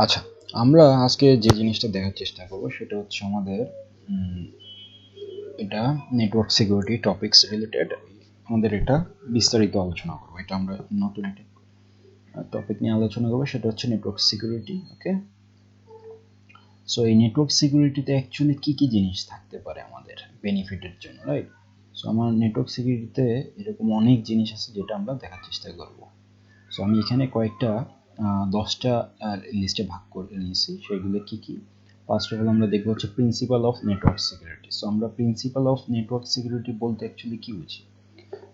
আচ্ছা, আমরা আজকে যে জিনিসটা দেখার চেষ্টা করব সেটা হচ্ছে আমাদের এটা নেটওয়ার্ক সিকিউরিটি টপিকস রিলেটেড আমাদের এটা বিস্তারিত আলোচনা করব। এটা আমরা নতুন একটা টপিক নিয়ে আলোচনা করব, সেটা হচ্ছে নেটওয়ার্ক সিকিউরিটি। ওকে, সো এই নেটওয়ার্ক সিকিউরিটিতে অ্যাকচুয়ালি কি কি জিনিস থাকতে পারে আমাদের বেনিফিটের জন্য, রাইট? সো আমার নেটওয়ার্ক সিকিউরিটিতে এরকম অনেক জিনিস আছে যেটা আমরা দেখার চেষ্টা করব। সো আমি এখানে কয়েকটা 10টা লিস্টে ভাগ করে নিয়েছি। সেগুলো কি কি? ফার্স্ট অফ অল আমরা দেখব হচ্ছে principal of network security. So আমরা প্রিন্সিপাল অফ নেটওয়ার্ক সিকিউরিটি বলতে অ্যাকচুয়ালি কি বুঝি?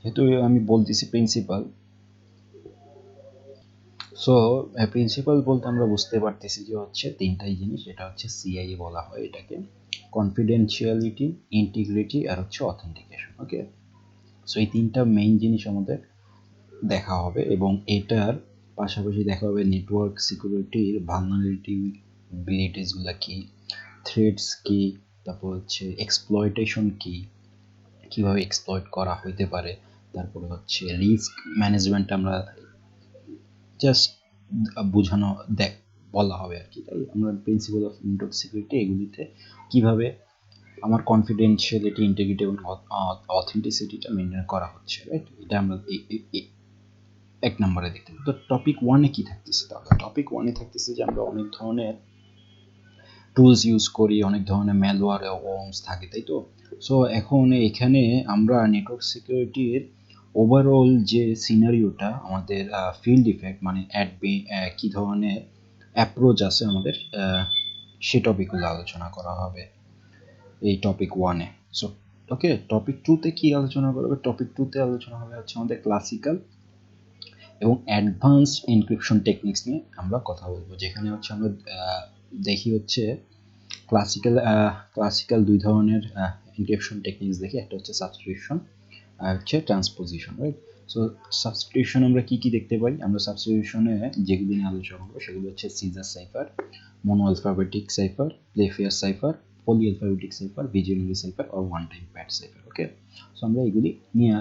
যেহেতু আমি বলতেছি প্রিন্সিপাল, সো প্রিন্সিপাল বলতে আমরা বুঝতে পারতেছি যে হচ্ছে তিনটাই জিনিস। এটা হচ্ছে সিআইএ বলা হয় এটাকে, কনফিডেন্সিয়ালিটি, ইন্টিগ্রিটি আর হচ্ছে অথেন্টিকেশন। ওকে, সো এই তিনটা মেইন জিনিস আমাদের দেখা হবে এবং এটার পাশাপাশি দেখা হবে নেটওয়ার্ক সিকিউরিটির ভালনারেবিলিটিসগুলো কি, থ্রেটস কি, তারপর হচ্ছে এক্সপ্লয়টেশন কি, কিভাবে এক্সপ্লয়েট করা হইতে পারে, তারপরে হচ্ছে রিস্ক ম্যানেজমেন্ট আমরা জাস্ট বোঝানো বলা হবে আর কি। তাই আমরা প্রিন্সিপাল অফ নেটওয়ার্ক সিকিউরিটি এগুলিতে কিভাবে আমার কনফিডেন্সিয়ালিটি, ইন্টিগ্রিটি এবং অথেন্টিসিটিটা মেনটেন করা হচ্ছে, রাইট? এটা আমরা এক নম্বরে দেখতে পাবো। তো টপিক ওয়ানে কি থাকতেছে? তাহলে টপিক ওয়ানে থাকতেছে যে আমরা অনেক ধরনের টুলস ইউজ করি, অনেক ধরনের ম্যালওয়্যার ওয়র্মস থাকে, তাই তো? সো এখন এখানে আমরা নেটওয়ার্ক সিকিউরিটির ওভারঅল যে সিনারিওটা আমাদের ফিল্ড ইফেক্ট মানে কি ধরনের অ্যাপ্রোচ আছে আমাদের, সে টপিকগুলো আলোচনা করা হবে এই টপিক ওয়ানে। সো ওকে, টপিক টুতে কি আলোচনা করা হবে? টপিক টুতে আলোচনা হবে হচ্ছে আমাদের ক্লাসিক্যাল এবং অ্যাডভান্সড এনক্রিপশন টেকনিক্স নিয়ে আমরা কথা বলবো, যেখানে হচ্ছে আমরা দেখি হচ্ছে ক্লাসিক্যাল দুই ধরনের এনক্রিপশন টেকনিক্স দেখি। একটা হচ্ছে সাবস্টিটিউশন আর হচ্ছে ট্রান্সপোজিশন, রাইট? সো সাবস্টিটিউশন আমরা কি কি দেখতে পাই? আমরা সাবস্টিটিউশনে যেগুলো নিয়ে আলোচনা করবো সেগুলো হচ্ছে Caesar cipher, monoalphabetic cipher, Playfair cipher, polyalphabetic cipher, Vigenere cipher আর one time pad cipher. Okay, so আমরা এগুলি নিয়ে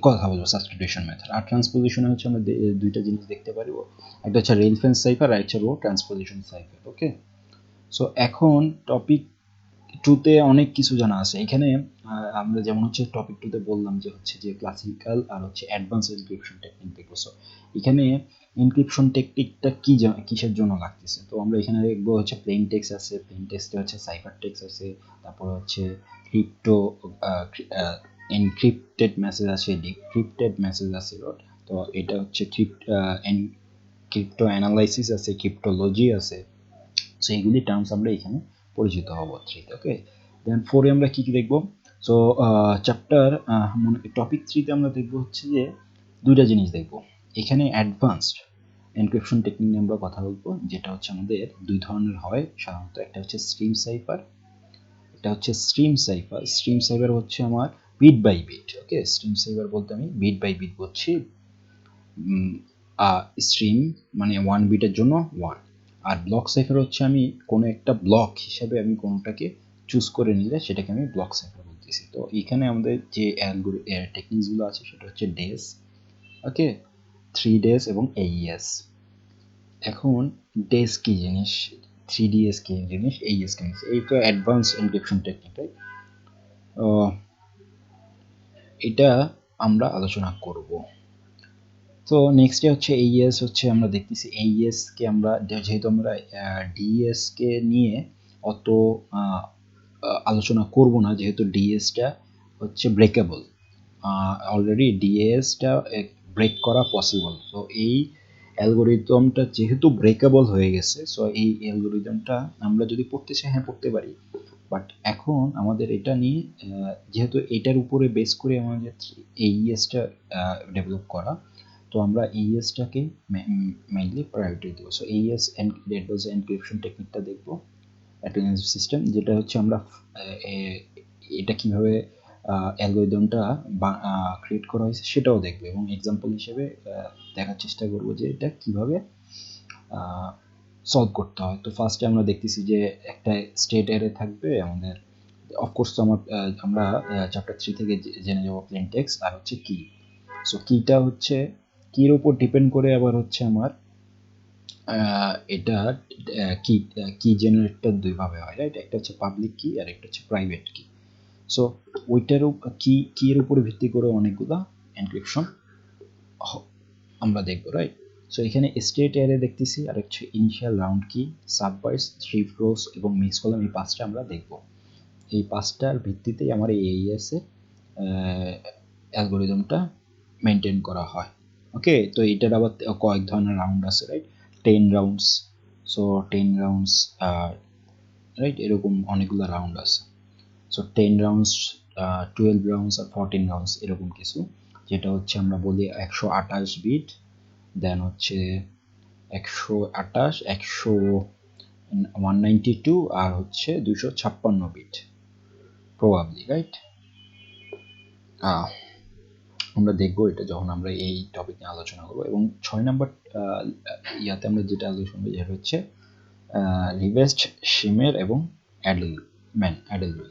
কথা বলবো সাবস্টিটিউশন মেথড। আর ট্রান্সপোজিশনে হচ্ছে আমরা দুইটা জিনিস দেখতে পারবো, একটা হচ্ছে রেল ফেন্স সাইফার আর একটা হলো ট্রান্সপোজিশন সাইফার। ওকে, সো এখন টপিক টুতে অনেক কিছু জানা আছে এখানে। আমরা যেমন হচ্ছে টপিক টুতে বললাম যে হচ্ছে যে ক্লাসিক্যাল আর হচ্ছে অ্যাডভান্স এনক্রিপশন টেকনিক দেখবো। সো এখানে এনক্রিপশন টেকনিকটা কি কিসের জন্য লাগতেছে? তো আমরা এখানে দেখবো হচ্ছে প্লেন টেক্সট আছে, প্লেন টেক্সটে হচ্ছে সাইফার টেক্সট আছে, তারপর হচ্ছে ক্রিপ্টো এনক্রিপ্টেড মেসেজ আছে, ডিক্রিপ্টেড মেসেজ আছে। তো এটা হচ্ছে ক্রিপ্টো অ্যানালাইসিস আছে, ক্রিপ্টোলজি আছে। সো এইগুলি টার্মস আমরা এখানে পরিচিত হব থ্রিতে। ওকে, দেন ফোরে আমরা কি কি দেখবো? সো চ্যাপ্টার টপিক থ্রিতে আমরা দেখবো হচ্ছে যে দুইটা জিনিস দেখবো এখানে। অ্যাডভান্সড এনক্রিপশন টেকনিক নিয়ে আমরা কথা বলবো, যেটা হচ্ছে আমাদের দুই ধরনের হয় সাধারণত। একটা হচ্ছে স্ট্রিম সাইফার, এটা হচ্ছে স্ট্রিম সাইফার। স্ট্রিম সাইফার হচ্ছে আমার bit by bit. Okay, stream cipher বলতে আমি বিট বাই বিট বলছি। স্ট্রিম মানে ওয়ান বিটের জন্য ওয়ান, আর ব্লক সাইফার হচ্ছে আমি কোনো একটা ব্লক হিসাবে আমি কোনোটাকে চুজ করে নিলে সেটাকে আমি ব্লক সাইফার বলতেছি। তো এখানে আমাদের যে টেকনিকসগুলো আছে সেটা হচ্ছে ডেস, ওকে, 3 ডেস এবং এইএস। এখন ডেস কি জিনিস, 3DS কি জিনিস, এইএস কি জিনিস? এই তো অ্যাডভান্স এনক্রিপশন টেকনিক, রাইট? এটা আমরা আলোচনা করব। তো নেক্সটে হচ্ছে এইএস। হচ্ছে আমরা দেখতেছি এইএস কে আমরা যেহেতু আমরা ডিএস কে নিয়ে অত আলোচনা করব না, যেহেতু ডিএসটা হচ্ছে ব্রেকেবল, অলরেডি ডিএসটা ব্রেক করা পসিবল। তো এই অ্যালগোরিদমটা যেহেতু ব্রেকেবল হয়ে গেছে, সো এই অ্যালগোরিদমটা আমরা যদি পড়তে চাই, হ্যাঁ পড়তে পারি। বাট এখন আমাদের এটা নিয়ে যেহেতু এটার উপরে বেস করে আমাদের এইএসটা ডেভেলপ করা, তো আমরা এইএসটাকে মেইনলি প্রায়োরিটি দেবো। সো এইএস অ্যাডভান্স এনক্রিপশন টেকনিকটা দেখবো, অ্যাটেন্ডেন্স সিস্টেম, যেটা হচ্ছে আমরা এটা কিভাবে অ্যালগোরিদমটা ক্রিয়েট করা হয়েছে সেটাও দেখবো, এবং এক্সাম্পল হিসেবে দেখার চেষ্টা করব যে এটা কিভাবে সলভ করতে হয়। তো ফার্স্টে আমরা দেখতেছি যে একটা স্টেট অ্যারে থাকবে আমাদের। অফকোর্স তো আমরা চ্যাপ্টার 3 থেকে জেনে যাবো প্লেন টেক্সট আর হচ্ছে কি। সো কিটা হচ্ছে কির উপর ডিপেন্ড করে আবার হচ্ছে আমার এটা কি কি জেনারেটর দুই ভাবে হয়, রাইট? একটা হচ্ছে পাবলিক কি আর একটা হচ্ছে প্রাইভেট কি। সো ওইটারও কি এর উপরে ভিত্তি করে অনেকগুলা এনক্রিপশন আমরা দেখবো, রাইট? সো এখানে স্টেট অ্যারে দেখতেছি, আর হচ্ছে ইনিশিয়াল রাউন্ড কি, সাববাইটস, শিফটরোজ এবং মিক্স কলাম, এই পাঁচটা আমরা দেখবো। এই পাঁচটার ভিত্তিতেই আমার এই AES এর অ্যালগোরিদমটা মেনটেন করা হয়। ওকে, তো এটার আবার কয়েক ধরনের রাউন্ড আছে, right? 10 rounds, so 10 rounds, right? এরকম অনেকগুলো রাউন্ড আছে। সো 10 রাউন্ডস, 12 রাউন্ডস আর 14 রাউন্ডস, এরকম কিছু, যেটা হচ্ছে আমরা বলি 128 বিট, দেন হচ্ছে 128, 192 আর হচ্ছে 256 বিট প্রবাবলি, রাইট? আমরা দেখবো এটা যখন আমরা এই টপিক নিয়ে আলোচনা করবো। এবং 6 নাম্বার ইয়াতে আমরা যেটা আলোচনা করবো যেটা হচ্ছে রিভেস্ট, শিমের এবং অ্যাডেলম্যান,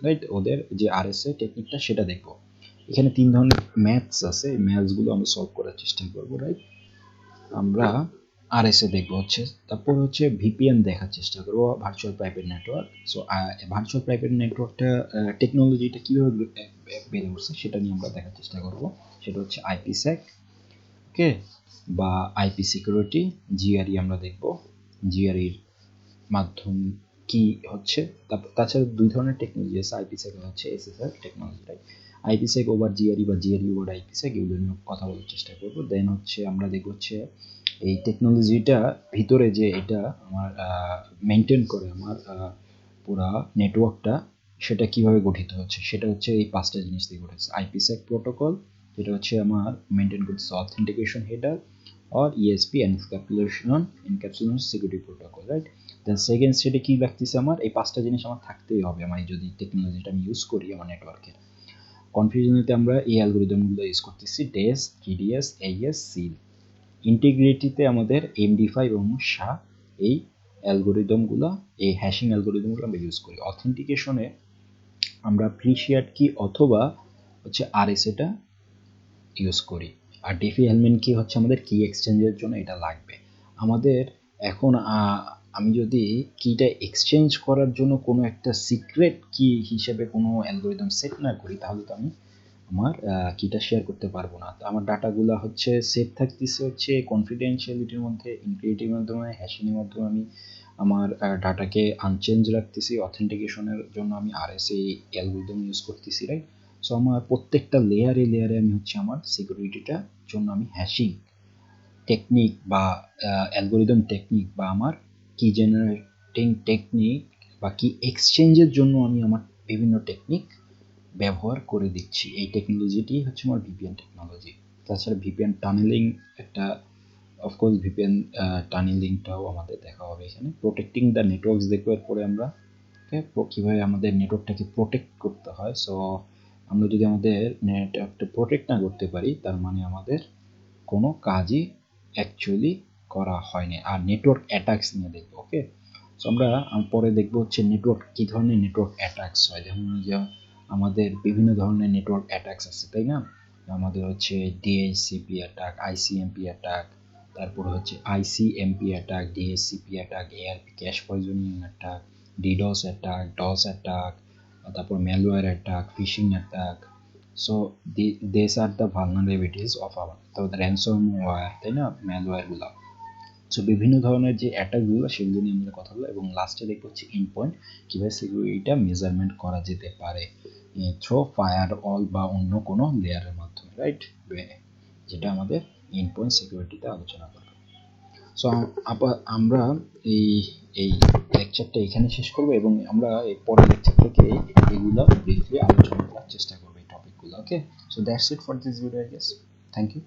রাইট? ওদের যে RSA টেকনিকটা সেটা দেখবো। এখানে 3 ধরনের ম্যাথস আছে, এই ম্যাথসগুলো আমরা সলভ করার চেষ্টা করবো, রাইট? আমরা RSA দেখবো হচ্ছে, তারপর হচ্ছে VPN দেখার চেষ্টা করবো, virtual private network. So virtual private নেটওয়ার্কটা টেকনোলজিটা কীভাবে বেড়ে উঠছে সেটা নিয়ে আমরা দেখার চেষ্টা করবো। সেটা হচ্ছে IPsec, ওকে, বা IP সিকিউরিটি, GRE আমরা দেখবো, GREর মাধ্যম কি হচ্ছে। তাছাড়া 2 ধরনের টেকনোলজি আছে, IPsec হচ্ছে SSL technology, right? IPsec over GRE বা GRE ওভার IPsec, এগুলো নিয়ে কথা বলার চেষ্টা করবো। দেন হচ্ছে আমরা দেখব হচ্ছে এই টেকনোলজিটা ভিতরে যে এটা আমার মেনটেন করে আমার পুরা নেটওয়ার্কটা, সেটা কিভাবে গঠিত হচ্ছে, সেটা হচ্ছে এই 5টা জিনিস দিয়ে গঠিত। IPsec প্রোটোকল, যেটা হচ্ছে আমার মেনটেন করতেছে Authentication Header or ESP Encapsulation Security Protocol, right? Then second স্টেটে কি লাগতেছে, আমার এই 5টা জিনিস আমার থাকতেই হবে আমার যদি টেকনোলজিটা আমি ইউজ করি আমার নেটওয়ার্কের। কনফিউশনেতে আমরা এই অ্যালগোরিদমগুলো ইউজ করতেছি, ডেস, TDS, AES, SEAL। ইন্টিগ্রিটিতে আমাদের MD5 এবং SHA, এই অ্যালগোরিদমগুলো, এই হ্যাশিং অ্যালগোরিদমগুলো আমরা ইউজ করি। অথেন্টিকেশনে আমরা প্রিশিয়েট কি অথবা হচ্ছে RSA-টা ইউজ করি। আর ডিফি এলিমেন্ট কি হচ্ছে আমাদের কি এক্সচেঞ্জের জন্য এটা লাগবে আমাদের। এখন আমি যদি কিটা এক্সচেঞ্জ করার জন্য কোনো একটা সিক্রেট কি হিসেবে কোনো অ্যালগোরিদম সেট না করি, তাহলে তো আমি আমার কিটা শেয়ার করতে পারবো না। তো আমার ডাটাগুলো হচ্ছে সেফ থাকতেছে হচ্ছে কনফিডেন্সিয়ালিটির মধ্যে, ইনক্রিপ্টির মাধ্যমে, হ্যাশিংয়ের মাধ্যমে আমি আমার ডাটাকে আনচেঞ্জ রাখতেছি। অথেন্টিকেশনের জন্য আমি RSA অ্যালগোরিদম ইউজ করতেছি, রাইট? সো আমার প্রত্যেকটা লেয়ারে আমি হচ্ছে আমার সিকিউরিটিটার জন্য আমি হ্যাশিং টেকনিক বা অ্যালগোরিদম টেকনিক বা আমার কি জেনারেটিং টেকনিক বা কি এক্সচেঞ্জের জন্য আমি আমার বিভিন্ন টেকনিক ব্যবহার করে দিচ্ছি। এই টেকনোলজিটি হচ্ছে আমার VPN টেকনোলজি। তাছাড়া VPN টানেলিং একটা, অফকোর্স VPN টানেলিংটাও আমাদের দেখা হবে এখানে। প্রোটেক্টিং দ্য নেটওয়ার্কস দেখবো এরপরে আমরা, কীভাবে আমাদের নেটওয়ার্কটাকে প্রোটেক্ট করতে হয়। সো আমরা যদি আমাদের নেটওয়ার্কটা প্রোটেক্ট না করতে পারি, তার মানে আমাদের কোনো কাজই অ্যাকচুয়ালি করা হয়নি। আর নেটওয়ার্ক অ্যাটাকস নিয়ে দেখবো, ওকে? সো আমরা পরে দেখবো হচ্ছে নেটওয়ার্ক কী ধরনের নেটওয়ার্ক অ্যাটাকস হয়। যেমন যে আমাদের বিভিন্ন ধরনের নেটওয়ার্ক অ্যাটাকস আছে, তাই না? আমাদের হচ্ছে DHCP অ্যাটাক, ICMP অ্যাটাক, তারপর হচ্ছে ICMP attack, DHCP attack, ARP cache poisoning attack, DDoS attack, DOS attack, তারপর malware attack, phishing attack. So these are the vulnerabilities of our, তো ransomware, তাই না, ম্যালওয়্যারগুলো। সো বিভিন্ন ধরনের যে অ্যাটাকগুলো সেগুলো নিয়ে আমরা কথা বলবো। এবং লাস্টে দেখবো হচ্ছে ইনপয়েন্ট, কীভাবে সিকিউরিটিটা মেজারমেন্ট করা যেতে পারে থ্রো ফায়ার অল বা অন্য কোনো লেয়ারের মাধ্যমে, রাইট? যেটা আমাদের ইনপয়েন্ট সিকিউরিটিতে আলোচনা করবো। সো আমরা এই এই লেকচারটা এখানে শেষ করবো এবং আমরা এই পরের লেকচার থেকে এগুলো ব্রিফলি আলোচনা করার চেষ্টা করবো এই টপিকগুলো, okay? So that's it for this video, I guess. Thank you.